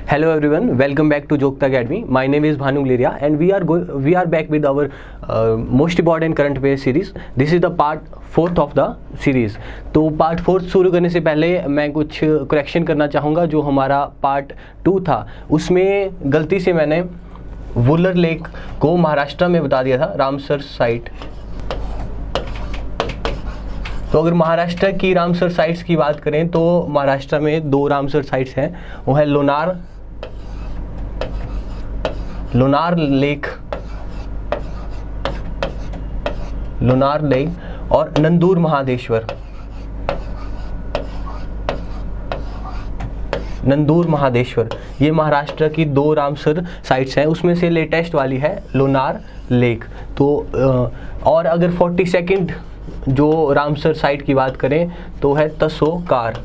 Hello everyone, welcome back to Jokta Academy. My name is Bhanu Gleria and we are back with our most important current affairs series. This is the part 4th of the series. तो part 4 शुरू करने से पहले मैं कुछ correction करना चाहूँगा. जो हमारा पार्ट 2 था उसमें गलती से मैंने वुलर लेक को महाराष्ट्र में बता दिया था, रामसर साइट. तो अगर महाराष्ट्र की रामसर साइट्स की बात करें तो महाराष्ट्र में 2 रामसर साइट्स हैं. वो है लोनार लेक और नंदूर महादेश्वर. ये महाराष्ट्र की 2 रामसर साइट्स हैं. उसमें से लेटेस्ट वाली है लोनार लेक. तो और अगर 42nd जो रामसर साइट की बात करें तो है तसोकार.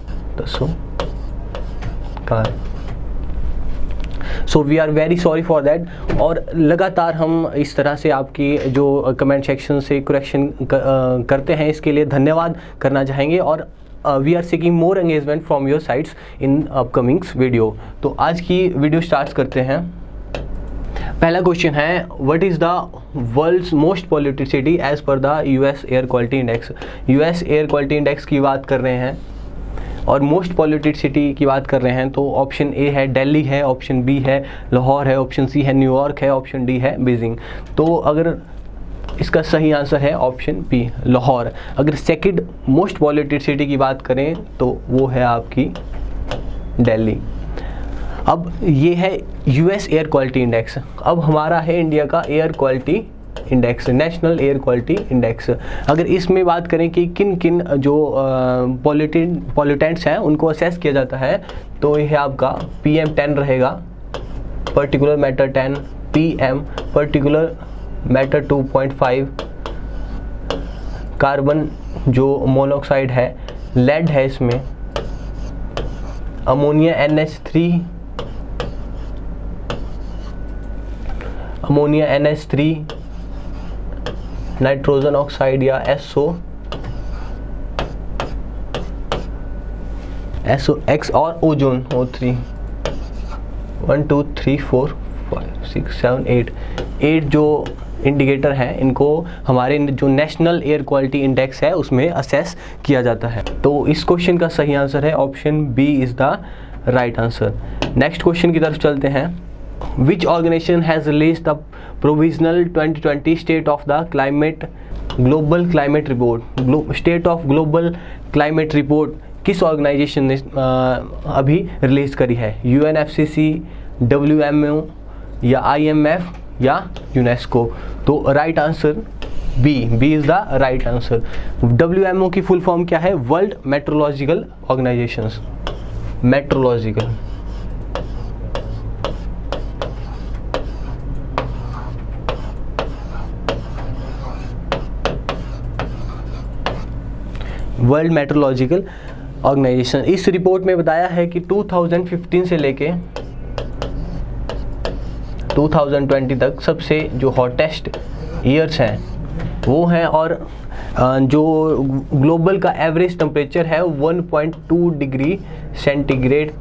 So we are very sorry for that. और लगातार हम इस तरह से आपकी जो कमेंट सेक्शन से करेक्शन करते हैं, इसके लिए धन्यवाद करना चाहेंगे. और we are seeking more engagement from your sites in upcomings video. तो आज की वीडियो स्टार्ट करते हैं. पहला क्वेश्चन है, what is the world's most polluted city as per the US air quality index. US air quality index की बात कर रहे हैं और मोस्ट पॉल्यूटेड सिटी की बात कर रहे हैं. तो ऑप्शन ए है दिल्ली है, ऑप्शन बी है लाहौर है, ऑप्शन सी है न्यूयॉर्क है, ऑप्शन डी है बीजिंग. तो अगर इसका सही आंसर है ऑप्शन बी लाहौर. अगर सेकंड मोस्ट पॉल्यूटेड सिटी की बात करें तो वो है आपकी दिल्ली. अब ये है यूएस एयर क्वालिटी इंडेक्स. अब हमारा है इंडिया का air quality index, national air quality index. अगर इसमें बात करें कि किन किन जो पॉल्यूटेंट्स हैं उनको असेस किया जाता है, तो ये है आपका PM10 रहेगा, particular matter 10, PM particular matter 2.5, carbon जो मोनोऑक्साइड है, लेड है इसमें, अमोनिया NH3, नाइट्रोजन ऑक्साइड या SOX और ओजोन O3. 1 2 3 4 5 6 7 8 जो इंडिकेटर हैं इनको हमारे जो नेशनल एयर क्वालिटी इंडेक्स है उसमें असेस किया जाता है. तो इस क्वेश्चन का सही आंसर है option B is the right answer. Next question की तरफ चलते हैं. Which organization has released the provisional 2020 State of the Global Climate Report? State of Global Climate Report किस ऑर्गेनाइजेशन ने अभी रिलीज करी है? UNFCCC, WMO या IMF या यूनेस्को. तो right answer B is the right answer. WMO की full form क्या है? World meteorological organisations. World meteorological organisation. इस रिपोर्ट में बताया है कि 2015 से लेके 2020 तक सबसे जो हॉटेस्ट ईयर्स हैं वो हैं. और जो ग्लोबल का एवरेज टेम्परेचर है 1.2 डिग्री सेंटीग्रेड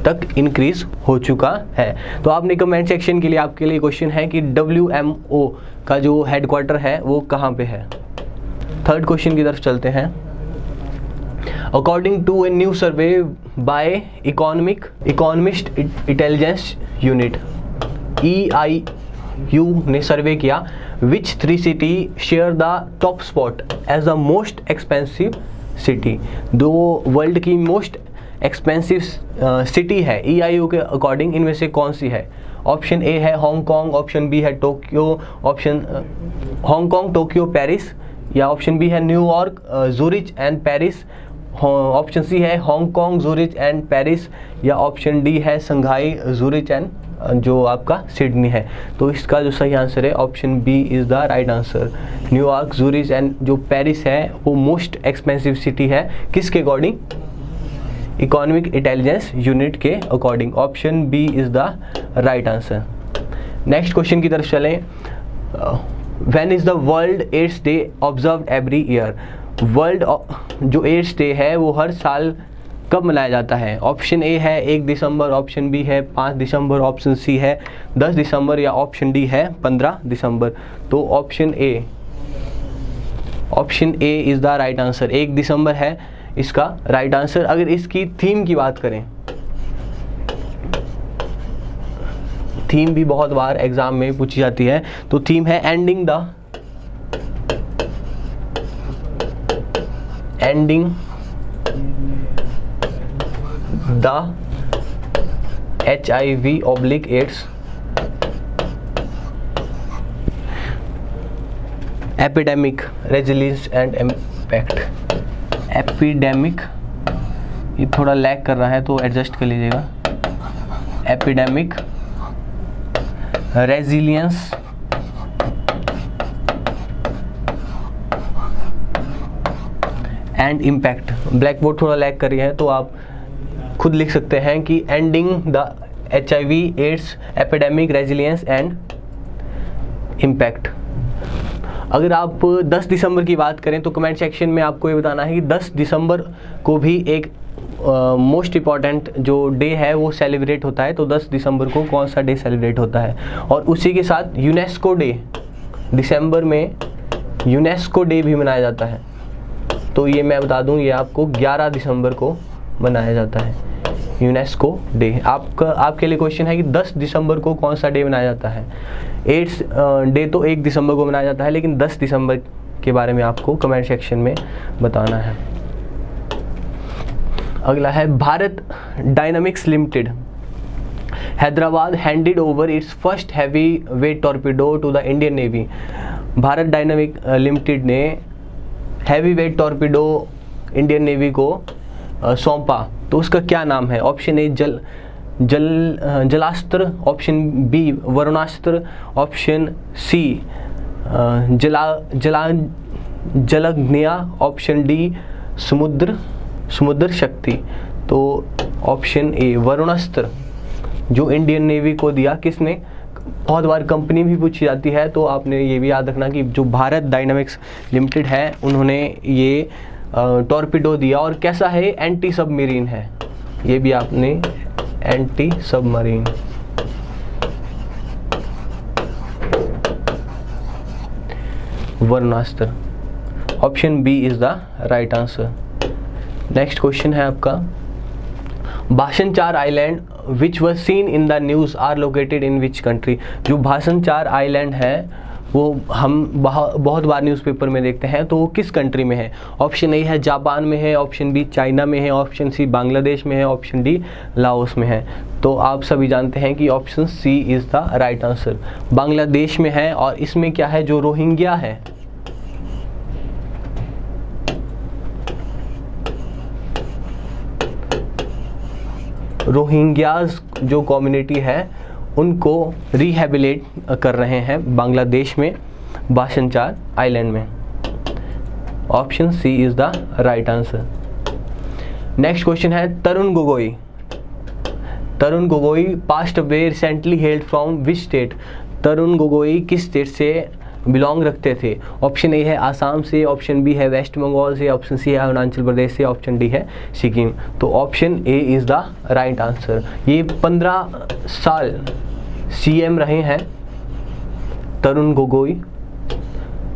तक इंक्रीज हो चुका है. तो आपने कमेंट सेक्शन के लिए आपके लिए क्वेश्चन है कि WMO का जो हेडक्वार्टर है वो कहाँ पे है. थर्ड क्वेश्चन की तरफ चलते हैं. According to a new survey by Economist Intelligence Unit EIU ने सर्वे किया, which 3 city share the top spot as the most expensive city. दो वर्ल्ड की मोस्ट एक्सपेंसिव सिटी है EIU के अकॉर्डिंग, इनमें से कौन सी है? ऑप्शन ए है हांगकांग, ऑप्शन बी है टोक्यो, हांगकांग, टोक्यो, पेरिस, या ऑप्शन बी है New York, Zurich and Paris, option C है हांगकांग, जूरिच एंड पेरिस, या ऑप्शन डी है संघाई, जूरिच एंड जो आपका सिडनी है. तो इसका जो सही आंसर है option B is the right answer. New York, Zurich and जो पेरिस है वो मोस्ट एक्सपेंसिव सिटी है. किसके अकॉर्डिंग? इकोनॉमिक इंटेलिजेंस यूनिट के according. Option B is the right answer. Next question की तरफ चलें. When is the World AIDS Day observed every year? World जो एड्स डे है वो हर साल कब मनाया जाता है? ऑप्शन ए है 1 दिसंबर, ऑप्शन बी है 5 दिसंबर, ऑप्शन सी है 10 दिसंबर या ऑप्शन डी है 15 दिसंबर। तो option A is the right answer. 1 दिसंबर है इसका राइट आंसर। अगर इसकी थीम की बात करें, थीम भी बहुत बार एग्जाम में पूछी जाती है, तो थीम है ending the HIV/AIDS epidemic, resilience and impact. Epidemic, ये थोड़ा लैग कर रहा है तो एडजस्ट कर लीजिएगा। Epidemic, resilience and impact. Black board थोड़ा लैग कर रही है तो आप खुद लिख सकते हैं कि ending the HIV/AIDS epidemic, resilience and impact. अगर आप 10 दिसंबर की बात करें तो कमेंट सेक्शन में आपको ये बताना है कि 10 दिसंबर को भी एक मोस्ट इम्पॉर्टेंट जो डे है वो सेलिब्रेट होता है। तो 10 दिसंबर को कौन सा डे सेलिब्रेट होता है? और उसी के साथ यूनेस्को डे, दिसंबर में यूनेस्को डे भी मनाया जाता है। तो ये मैं बता दूं, ये आपको 11 दिसंबर को मनाया जाता है यूनेस्को डे। आपके लिए क्वेश्चन है कि 10 दिसंबर को कौन सा डे मनाया जाता है? एड्स डे तो 1 दिसंबर को मनाया जाता है, लेकिन 10 दिसंबर के बारे में आपको कमेंट सेक्शन में बताना है। अगला है Bharat Dynamics Limited Hyderabad handed over its first heavy weight torpedo to the Indian Navy. Bharat Dynamic Limited ने heavy weight torpedo Indian Navy को सौंपा, तो उसका क्या नाम है? Option A Jalastra, option B Varunastra, option C Jalagniya, option D Samudra Shakti. तो ऑप्शन ए वरुणास्त्र जो इंडियन नेवी को दिया किसने? बहुत बार कंपनी भी पूछी जाती है, तो आपने ये भी याद रखना कि जो भारत डायनामिक्स लिमिटेड है उन्होंने ये टॉर्पीडो दिया। और कैसा है? एंटी सबमरीन है, ये भी आपने anti submarine. Varunastra, option B is the right answer. Next question है आपका, Bhasan 4 island which were seen in the news are located in which country. जो भाषण 4 आइलैंड है वो हम बहुत बार न्यूज़पेपर में देखते हैं, तो वो किस कंट्री में है? ऑप्शन ए है जापान में है, ऑप्शन बी चाइना में है, ऑप्शन सी बांग्लादेश में है, ऑप्शन डी लाओस में है। तो आप सभी जानते हैं कि option C is the right answer. Bangladesh में है, और इसमें क्या है, जो रोहिंग्या है, रोहिंग्याज जो कम्युनिटी है उनको रिहेबिलिट कर रहे हैं बांग्लादेश में, भाषण 4 आइलैंड में। Option C is the right answer. Next question है, Tarun Gogoi passed away recently held from which state. Tarun Gogoi किस स्टेट से बिलोंग रखते थे? ऑप्शन ए है आसाम से, ऑप्शन बी है वेस्ट बंगाल से, ऑप्शन सी है अरुणाचल प्रदेश से, ऑप्शन डी है सिक्किम। तो option A is the right answer. ये 15 साल सीएम रहे हैं तरुण गोगोई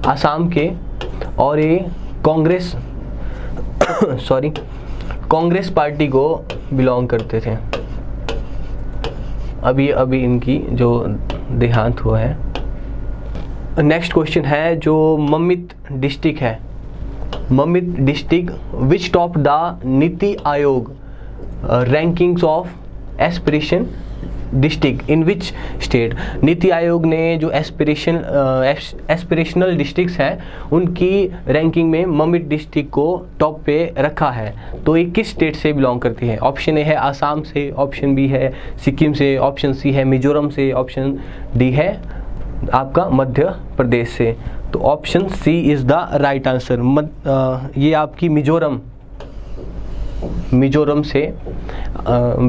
आसाम के, और ये कांग्रेस पार्टी को बिलोंग करते थे। अभी इनकी जो देहांत हुआ है। नेक्स्ट क्वेश्चन है, जो ममित डिस्ट्रिक्ट है, ममित district which top the NITI Aayog rankings of aspiration district in which state. NITI Aayog ने जो एस्पिरेशनल डिस्ट्रिक्ट्स हैं उनकी रैंकिंग में ममित डिस्ट्रिक्ट को टॉप पे रखा है। तो ये किस स्टेट से बिलोंग करती है? ऑप्शन ए है आसाम से, ऑप्शन बी है सिक्किम से, ऑप्शन सी है मिजोरम से, ऑप्शन डी है आपका मध्य प्रदेश से। तो option C is the right answer. ये आपकी मिजोरम से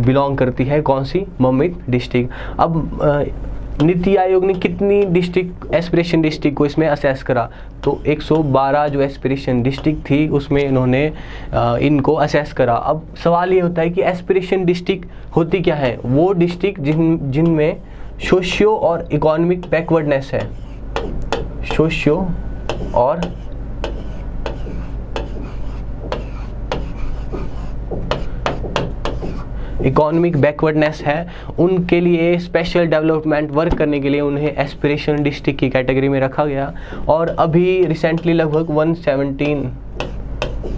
बिलोंग करती है, कौन सी? ममित डिस्ट्रिक्ट। अब नीति आयोग ने कितनी डिस्ट्रिक्ट एस्पिरेशन डिस्ट्रिक्ट को इसमें असेस करा? तो 112 जो एस्पिरेशन डिस्ट्रिक्ट थी उसमें इन्होंने इनको असेस करा। अब सवाल ये होता है कि एस्पिरेशन डिस्ट्रिक्ट होती क्या है? वो डिस्ट्रिक्ट जिनमें सोशियो और इकोनॉमिक बैकवर्डनेस है, सोशियो और इकोनॉमिक बैकवर्डनेस है, उनके लिए स्पेशल डेवलपमेंट वर्क करने के लिए उन्हें एस्पिरेशन डिस्ट्रिक्ट की कैटेगरी में रखा गया। और अभी रिसेंटली लगभग 117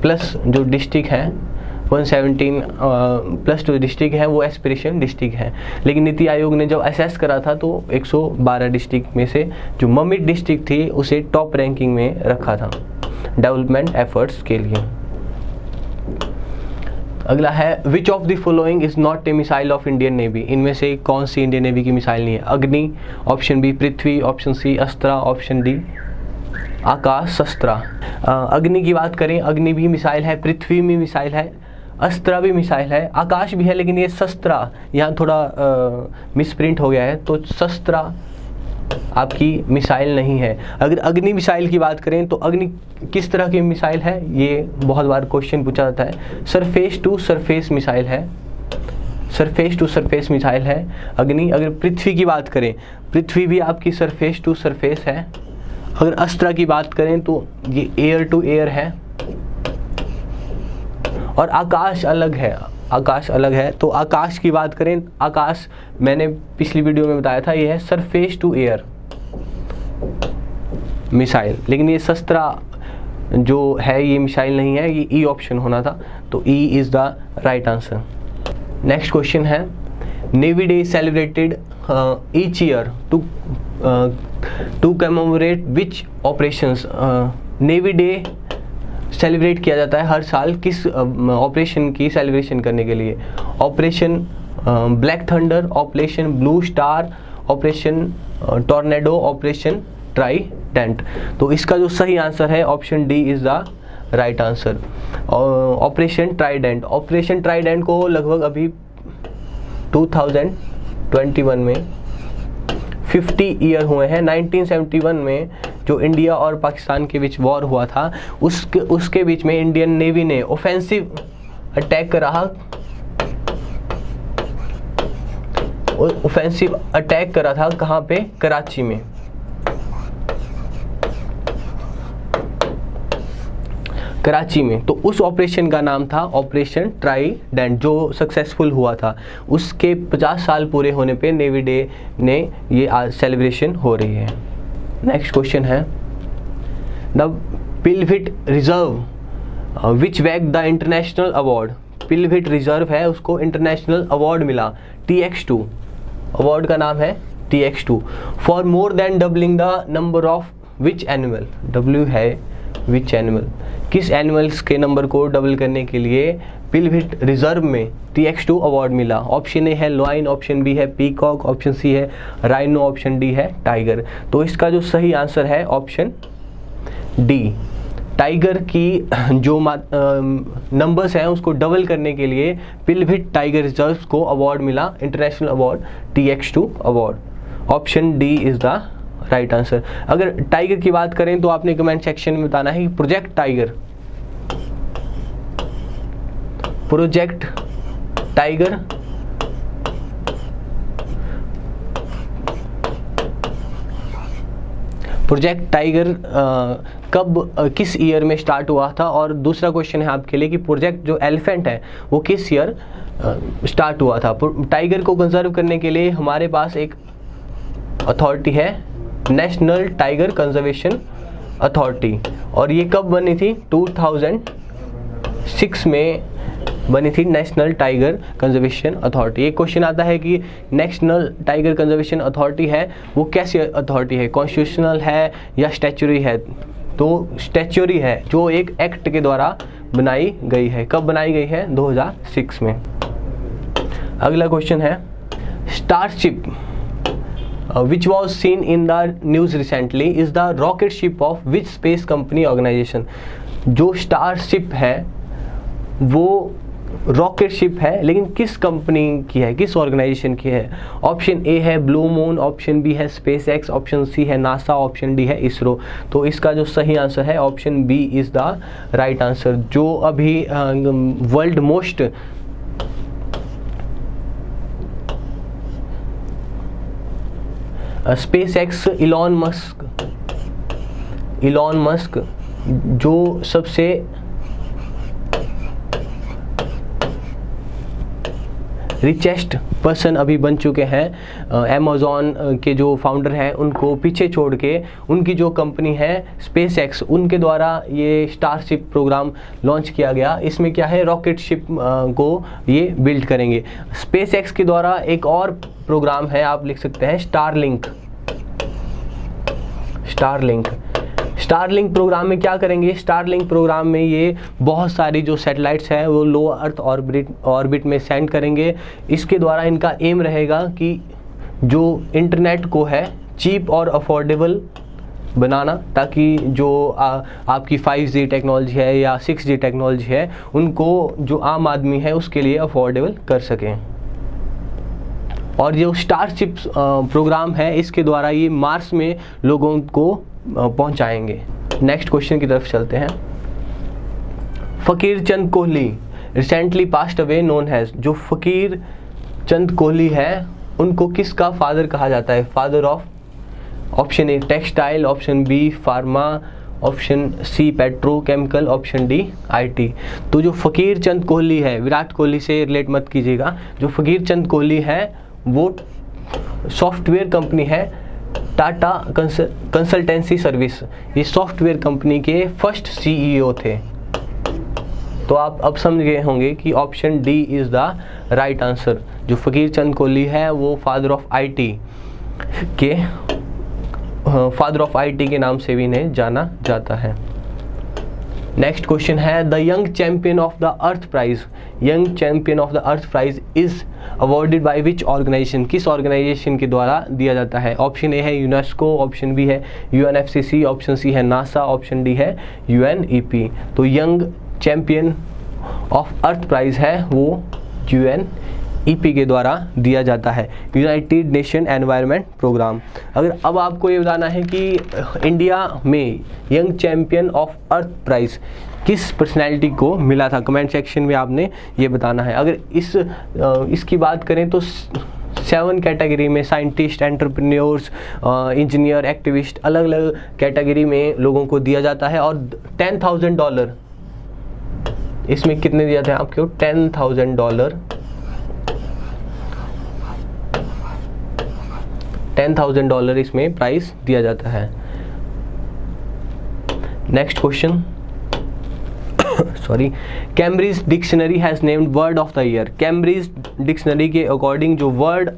प्लस जो डिस्ट्रिक्ट हैं, 117 प्लस जो डिस्ट्रिक्ट है वो एस्पिरेशन डिस्ट्रिक्ट है। लेकिन नीति आयोग ने जब असेस करा था तो 112 डिस्ट्रिक्ट में से जो ममिट डिस्ट्रिक्ट थी उसे टॉप रैंकिंग में रखा था डेवलपमेंट एफर्ट्स के लिए। अगला है which of the following is not a missile of Indian Navy? इनमें से कौन सी इंडियन नेवी की मिसाइल नहीं है? Agni, option B Prithvi, option C Astra, option D Akash Shastra. Agni की बात करें, अग्नि भी मिसाइल है, पृथ्वी भी मिसाइल है, अस्त्रा भी मिसाइल है, आकाश भी है, लेकिन ये शस्त्रा यहाँ थोड़ा मिसप्रिंट हो गया है, तो शस्त्रा आपकी मिसाइल नहीं है। अगर अग्नि मिसाइल की बात करें तो अग्नि किस तरह की मिसाइल है? ये बहुत बार क्वेश्चन पूछा जाता है। सरफेस टू सरफेस मिसाइल है, सरफेस टू सरफेस मिसाइल है अग्नि। अगर पृथ्वी की बात करें, पृथ्वी भी आपकी सरफेस टू सरफेस है। अगर अस्त्रा की बात करें तो ये एयर टू एयर है। और आकाश अलग है, आकाश अलग है। तो आकाश की बात करें, आकाश मैंने पिछली वीडियो में बताया था, ये है सरफेस टू एयर मिसाइल। लेकिन ये शस्त्रा जो है ये मिसाइल नहीं है, ये ई ऑप्शन होना था, तो E is the right answer. Next question है Navy Day celebrated each year to commemorate which operations? Navy Day celebrate किया जाता है हर साल किस ऑपरेशन की सेलिब्रेशन करने के लिए? Operation black thunder, operation blue star, operation tornado, operation Trident. तो इसका जो सही आंसर है option D is the right answer, operation Trident. Operation Trident को लगभग अभी 2021 में 50 ईयर हुए हैं। 1971 में जो इंडिया और पाकिस्तान के बीच वॉर हुआ था उसके बीच में इंडियन नेवी ने ऑफेंसिव अटैक करा, ऑफेंसिव अटैक करा था। कहाँ पे? कराची में। कराची में। तो उस ऑपरेशन का नाम था ऑपरेशन ट्राइडेंट, जो सक्सेसफुल हुआ था। उसके 50 साल पूरे होने पे नेवी डे ने ये आज सेलिब्रेशन हो रही है। नेक्स्ट क्वेश्चन है द पिलभिट रिजर्व विच वैग द इंटरनेशनल अवार्ड? पिलभिट रिजर्व है, उसको इंटरनेशनल अवार्ड मिला, TX2 अवार्ड का नाम है TX2 for more than doubling the number of which animal? W है विच एनिमल, किस एनिमल्स के नंबर को डबल करने के लिए पिलभिट रिजर्व में TX2 अवार्ड मिला? ऑप्शन ए है लॉयन, ऑप्शन बी है पीकॉक, ऑप्शन सी है राइनो, ऑप्शन डी है टाइगर। तो इसका जो सही आंसर है ऑप्शन डी। टाइगर की जो नंबर्स हैं उसको डबल करने के लिए पिलभिट टाइगर रिजर्व को अवार्ड मिला, international award TX2 award. Option D is the right answer. अगर टाइगर की बात करें तो आपने कमेंट सेक्शन में बताना है कि project tiger, project tiger project tiger कब किस ईयर में स्टार्ट हुआ था? और दूसरा क्वेश्चन है आपके लिए कि प्रोजेक्ट जो एलिफेंट है वो किस ईयर स्टार्ट हुआ था? टाइगर को कंजर्व करने के लिए हमारे पास एक अथॉरिटी है, नेशनल टाइगर कंजर्वेशन अथॉरिटी, और ये कब बनी थी? 2006 में बनी थी नेशनल टाइगर कंजर्वेशन अथॉरिटी। एक क्वेश्चन आता है कि नेशनल टाइगर कंजर्वेशन अथॉरिटी है वो कैसी अथॉरिटी है, कॉन्स्टिट्यूशनल है या स्टैच्यूटरी है? तो स्टैच्यूटरी है, जो एक एक्ट के द्वारा बनाई गई है। कब बनाई गई है? 2006 में। अगला क्वेश्चन है starship which was seen in the news recently is the rocket ship of which space company organization? जो स्टारशिप है वो रॉकेट शिप है, लेकिन किस कंपनी की है, किस ऑर्गेनाइजेशन की है? ऑप्शन ए है ब्लू मून, ऑप्शन बी है स्पेस एक्स, ऑप्शन सी है नासा, ऑप्शन डी है इसरो। तो इसका जो सही आंसर है option B is the right answer. जो अभी world most SpaceX Elon Musk जो सबसे रिचेस्ट पर्सन अभी बन चुके हैं, अमेज़ॉन के जो फाउंडर हैं उनको पीछे छोड़ के उनकी जो कंपनी है स्पेस एक्स, उनके द्वारा ये स्टारशिप प्रोग्राम लॉन्च किया गया। इसमें क्या है, रॉकेट शिप को ये बिल्ड करेंगे। स्पेस एक्स के द्वारा एक और प्रोग्राम है, आप लिख सकते हैं स्टारलिंक प्रोग्राम में क्या करेंगे? स्टारलिंक प्रोग्राम में ये बहुत सारी जो सैटेलाइट्स हैं वो लो अर्थ ऑर्बिट में सेंड करेंगे। इसके द्वारा इनका एम रहेगा कि जो इंटरनेट को है चीप और अफोर्डेबल बनाना, ताकि जो आपकी 5G टेक्नोलॉजी है या 6G टेक्नोलॉजी है उनको जो आम आदमी है उसके लिए अफोर्डेबल कर सकें। और जो स्टारशिप प्रोग्राम है इसके द्वारा ये मार्स में लोगों को पहुंचाएंगे। नेक्स्ट क्वेश्चन की तरफ चलते हैं। Faqir Chand Kohli recently passed away known has. जो फकीर चंद कोहली है उनको किसका फादर कहा जाता है? Father of, option A textile, option B pharma, option C petrochemical, option D IT। तो जो फकीर चंद कोहली है, विराट कोहली से रिलेट मत कीजिएगा, जो फकीर चंद कोहली है वो सॉफ्टवेयर कंपनी है टाटा कंसल्टेंसी सर्विस, ये सॉफ्टवेयर कंपनी के फर्स्ट CEO थे। तो आप अब समझ गए होंगे कि option D is the right answer. जो फकीर चंद कोहली है वो फादर ऑफ IT के नाम से भी इन्हें जाना जाता है। नेक्स्ट क्वेश्चन है the young champion of the earth prize. Young champion of the earth prize is awarded by which organisation? किस ऑर्गेनाइजेशन के द्वारा दिया जाता है? ऑप्शन ए है यूनेस्को, ऑप्शन बी है UNFCC, ऑप्शन सी है नासा, ऑप्शन डी है UNEP। तो young champion of earth prize है वो UNEP के द्वारा दिया जाता है, यूनाइटेड नेशन एनवायरनमेंट प्रोग्राम। अगर अब आपको ये बताना है कि इंडिया में young champion of earth prize किस पर्सनैलिटी को मिला था, कमेंट सेक्शन में आपने ये बताना है। अगर इसकी बात करें तो 7 कैटेगरी में साइंटिस्ट, एंटरप्रेन्योर्स, इंजीनियर, एक्टिविस्ट, अलग अलग कैटेगरी में लोगों को दिया जाता है। और $10,000 इसमें कितने दिया था आपको? $10,000 $10,000 इसमें प्राइस दिया जाता है। Next question, sorry, Cambridge dictionary has named word of the year. Cambridge dictionary के अकॉर्डिंग जो वर्ड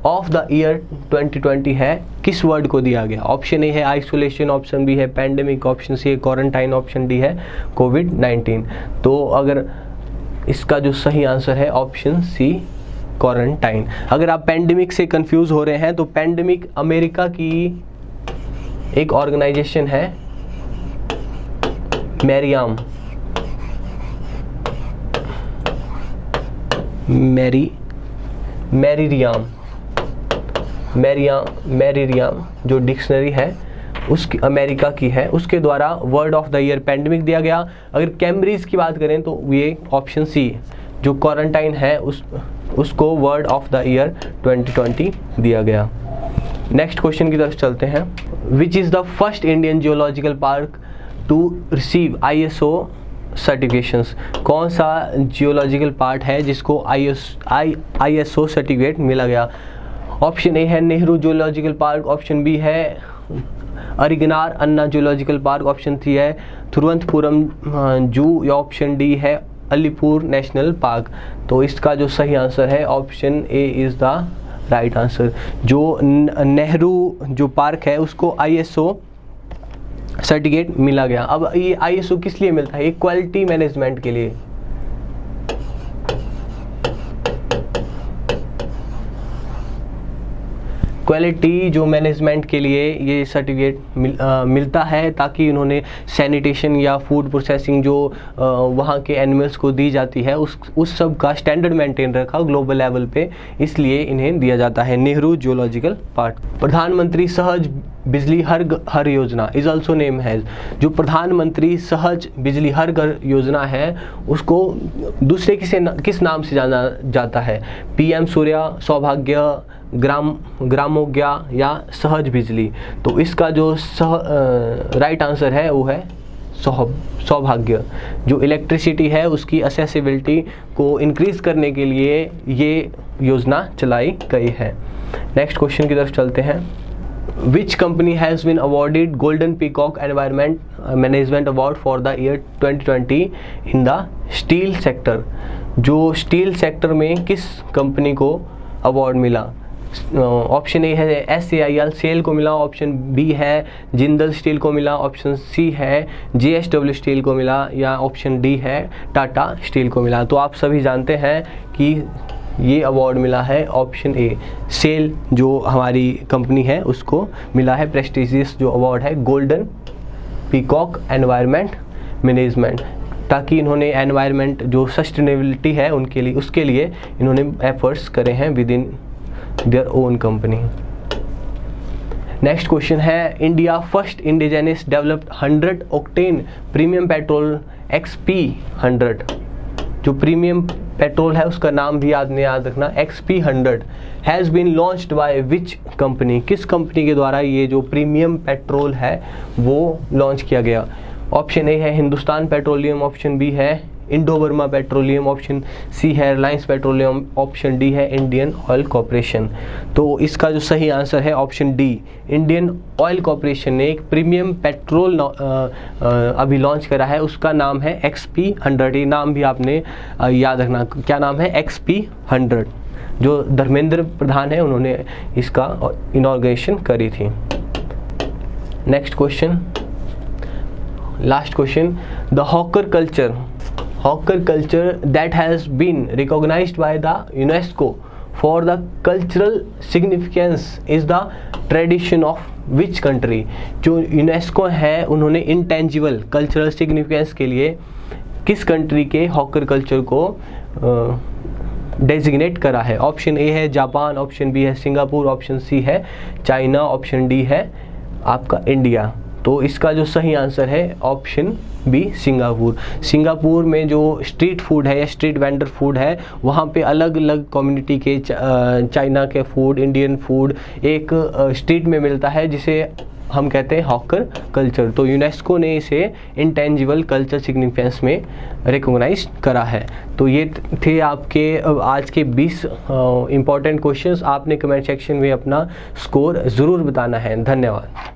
ऑफ द ईयर 2020 है किस वर्ड को दिया गया? ऑप्शन ए है आइसोलेशन, ऑप्शन बी है पैंडेमिक, ऑप्शन सी है क्वारंटाइन, ऑप्शन डी है कोविड-19। तो अगर इसका जो सही आंसर है ऑप्शन सी क्वारंटाइन। अगर आप पैंडेमिक से कंफ्यूज हो रहे हैं तो पैंडेमिक अमेरिका की एक ऑर्गेनाइजेशन है मैरीरियाम जो डिक्शनरी है उसकी अमेरिका की है, उसके द्वारा word of the year pandemic दिया गया। अगर कैम्ब्रिज की बात करें तो ये ऑप्शन सी जो क्वारंटाइन है उसको वर्ड ऑफ द ईयर 2020 दिया गया। नेक्स्ट क्वेश्चन की तरफ चलते हैं। Which is the first Indian geological park to receive ISO certifications? कौन सा जियोलॉजिकल पार्क है जिसको ISO सर्टिफिकेट मिला गया? ऑप्शन ए है Nehru geological park, option B है Arignar Anna geological park, option C है थिरुवनंतपुरम जू, या ऑप्शन डी है अलीपुर नेशनल पार्क। तो इसका जो सही आंसर है option A is the right answer. जो नेहरू जो पार्क है उसको ISO सर्टिफिकेट मिला गया। अब ये ISO किस लिए मिलता है? ये क्वालिटी मैनेजमेंट के लिए। क्वालिटी जो मैनेजमेंट के लिए ये सर्टिफिकेट मिलता है, ताकि इन्होंने सैनिटेशन या फूड प्रोसेसिंग जो वहाँ के एनिमल्स को दी जाती है उस सब का स्टैंडर्ड मेंटेन रखा ग्लोबल लेवल पे, इसलिए इन्हें दिया जाता है नेहरू जूलॉजिकल पार्क। प्रधानमंत्री सहज बिजली हर योजना इज ऑल्सो नेम हैज, जो प्रधानमंत्री सहज बिजली हर घर योजना है उसको दूसरे किस नाम से जाना जाता है? PM सूर्या, सौभाग्य, ग्रामोग्या या सहज बिजली। तो इसका जो राइट आंसर है वो है सौभाग्य। जो इलेक्ट्रिसिटी है उसकी एक्सेसिबिलिटी को इंक्रीज करने के लिए ये योजना चलाई गई है। नेक्स्ट क्वेश्चन की तरफ चलते हैं। Which company has been awarded Golden Peacock Environment Management Award for the year 2020 in the steel sector? जो स्टील सेक्टर में किस कंपनी को अवार्ड मिला? ऑप्शन ए है SAIL सेल को मिला, ऑप्शन बी है जिंदल स्टील को मिला, ऑप्शन सी है JSW स्टील को मिला, या ऑप्शन डी है टाटा स्टील को मिला। तो आप सभी जानते हैं कि ये अवार्ड मिला है ऑप्शन ए, सेल जो हमारी कंपनी है उसको मिला है प्रेस्टिजियस जो अवार्ड है गोल्डन पीकॉक एनवायरनमेंट मैनेजमेंट, ताकि इन्होंने एनवायरनमेंट जो सस्टेनेबिलिटी है उसके लिए इन्होंने एफर्ट्स करे हैं with in their own company. Next question है, India first indigenous developed 100 octane premium petrol XP 100। जो प्रीमियम पेट्रोल है उसका नाम भी याद रखना, XP 100 has been launched by which company? किस कंपनी के द्वारा ये जो प्रीमियम पेट्रोल है वो लॉन्च किया गया? ऑप्शन ए है हिंदुस्तान पेट्रोलियम, ऑप्शन बी है Indo Burma petroleum, option C है रिलायंस पेट्रोलियम, ऑप्शन डी है इंडियन ऑयल कॉरपोरेशन। तो इसका जो सही आंसर है option D, Indian oil corporation ने एक प्रीमियम पेट्रोल अभी लॉन्च करा है, उसका नाम है XP 100। ये नाम भी आपने याद रखना, क्या नाम है? XP 100। जो धर्मेंद्र प्रधान है उन्होंने इसका इनॉग्रेशन करी थी। Next question, last question, the hawker culture that has been recognized by the UNESCO for the cultural significance is the tradition of which country? जो यूनेस्को है उन्होंने इंटेंजिबल कल्चरल सिग्निफिकेंस के लिए किस कंट्री के हॉकर कल्चर को designate करा है? ऑप्शन ए है जापान, ऑप्शन बी है सिंगापुर, ऑप्शन सी है चाइना, ऑप्शन डी है आपका इंडिया। तो इसका जो सही आंसर है ऑप्शन बी सिंगापुर। सिंगापुर में जो स्ट्रीट फूड है या स्ट्रीट वेंडर फूड है वहाँ पे अलग अलग कम्युनिटी के चाइना के फूड, इंडियन फूड एक स्ट्रीट में मिलता है जिसे हम कहते हैं हॉकर कल्चर। तो यूनेस्को ने इसे इंटेंजिबल कल्चर सिग्निफिकेंस में रिकॉग्नाइज करा है। तो ये थे आपके आज के 20 इंपॉर्टेंट क्वेश्चंस। आपने कमेंट सेक्शन में अपना स्कोर ज़रूर बताना है। धन्यवाद।